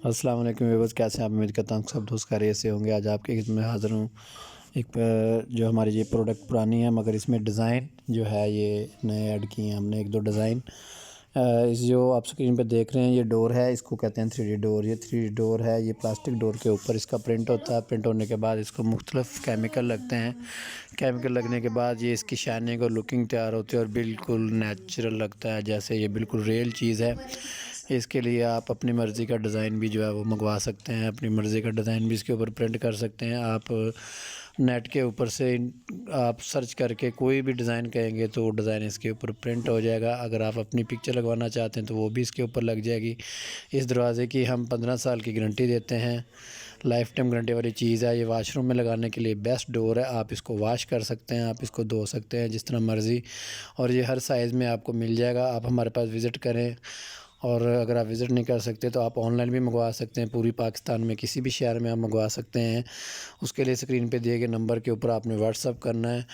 अस्सलाम वालेकुम व्यूअर्स, कैसे हैं आप? उम्मीद करता हूँ सब दोस्त खैरियत से होंगे। आज आपके खिदमत में हाज़िर हूँ। जो हमारी ये प्रोडक्ट पुरानी है मगर इसमें डिज़ाइन जो है ये नए ऐड किए हैं हमने, एक दो डिज़ाइन। इस जो आप स्क्रीन पे देख रहे हैं ये डोर है, इसको कहते हैं 3D डोर। ये 3D डोर है, ये प्लास्टिक डोर के ऊपर इसका प्रिंट होता है। प्रिंट होने के बाद इसको मुख्तलिफ केमिकल लगते हैं। केमिकल लगने के बाद ये इसकी शाइनिंग और लुकिंग तैयार होती है और बिल्कुल नेचुरल लगता है, जैसे ये बिल्कुल रियल चीज़ है। इसके लिए आप अपनी मर्ज़ी का डिज़ाइन भी जो है वो मंगवा सकते हैं, अपनी मर्ज़ी का डिज़ाइन भी इसके ऊपर प्रिंट कर सकते हैं। आप नेट के ऊपर से आप सर्च करके कोई भी डिज़ाइन कहेंगे तो वो डिज़ाइन इसके ऊपर प्रिंट हो जाएगा। अगर आप अपनी पिक्चर लगवाना चाहते हैं तो वो भी इसके ऊपर लग जाएगी। इस दरवाज़े की हम 15 साल की गारंटी देते हैं, लाइफ टाइम गारंटी वाली चीज़ है। ये वाशरूम में लगाने के लिए बेस्ट डोर है। आप इसको वॉश कर सकते हैं, आप इसको धो सकते हैं जिस तरह मर्ज़ी, और ये हर साइज़ में आपको मिल जाएगा। आप हमारे पास विज़िट करें, और अगर आप विज़िट नहीं कर सकते तो आप ऑनलाइन भी मंगवा सकते हैं। पूरी पाकिस्तान में किसी भी शहर में आप मंगवा सकते हैं। उसके लिए स्क्रीन पे दिए गए नंबर के ऊपर आपने व्हाट्सअप करना है।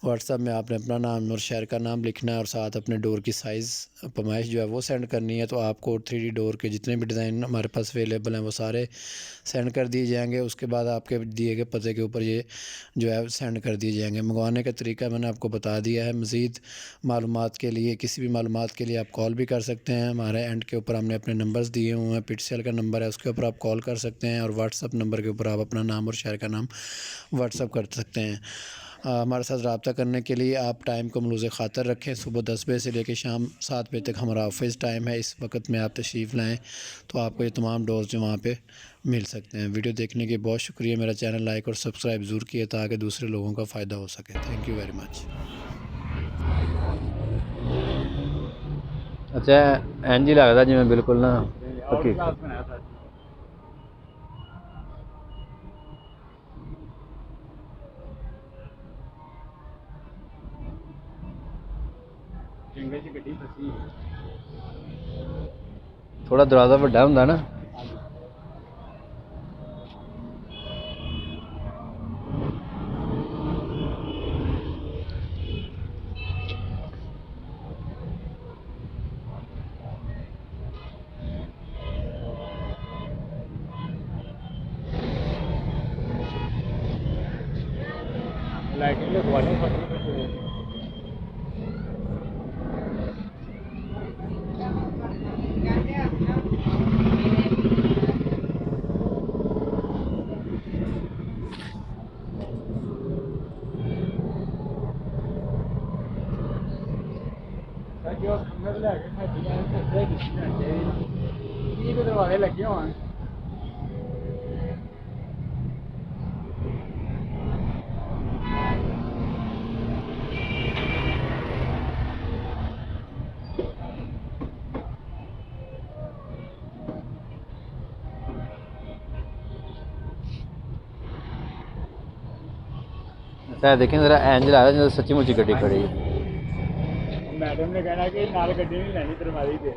व्हाट्सअप में आपने अपना नाम और शहर का नाम लिखना है और साथ अपने डोर की साइज़ फरमाइश जो है वो सेंड करनी है। तो आपको 3D डोर के जितने भी डिज़ाइन हमारे पास अवेलेबल हैं वो सारे सेंड कर दिए जाएंगे। उसके बाद आपके दिए गए पते के ऊपर ये जो है सेंड कर दिए जाएंगे। मंगवाने का तरीका मैंने आपको बता दिया है। मज़ीद मालूमात के लिए, किसी भी मालूमात के लिए आप कॉल भी कर सकते हैं। हमारे एंड के ऊपर हमने अपने नंबर्स दिए हुए हैं। पिक्सेल का नंबर है, उसके ऊपर आप कॉल कर सकते हैं, और व्हाट्सअप नंबर के ऊपर आप अपना नाम और शहर का नाम व्हाट्सअप कर सकते हैं। हमारे साथ रब्ता करने के लिए आप टाइम को मलूज़ ख़ातर रखें। सुबह 10 बजे से लेकर शाम 7 बजे तक हमारा ऑफिस टाइम है। इस वक्त में आप तशरीफ़ लाएँ तो आपको ये तमाम डोर्स जो वहाँ पे मिल सकते हैं। वीडियो देखने के बहुत शुक्रिया। मेरा चैनल लाइक और सब्सक्राइब ज़रूर किए ताकि दूसरे लोगों का फ़ायदा हो सके। Thank you very much. अच्छा, इंज ही लगता जिवें बिल्कुल ना पक्की। थोड़ा दरवाज़ा वड्डा हुंदा ना। लाइटिंग लगवानी है। जो खंभे लैके खड्डियां ते दिखना चाहिए। ये दरवाजे लगे होन। अच्छा देखें जरा, इंज लगता जिवें सच्ची मुच्ची गड्डी खड़ी है। मैडम ने कहना कि नाल गड्डी नहीं लैनी, दरवाजे ही दे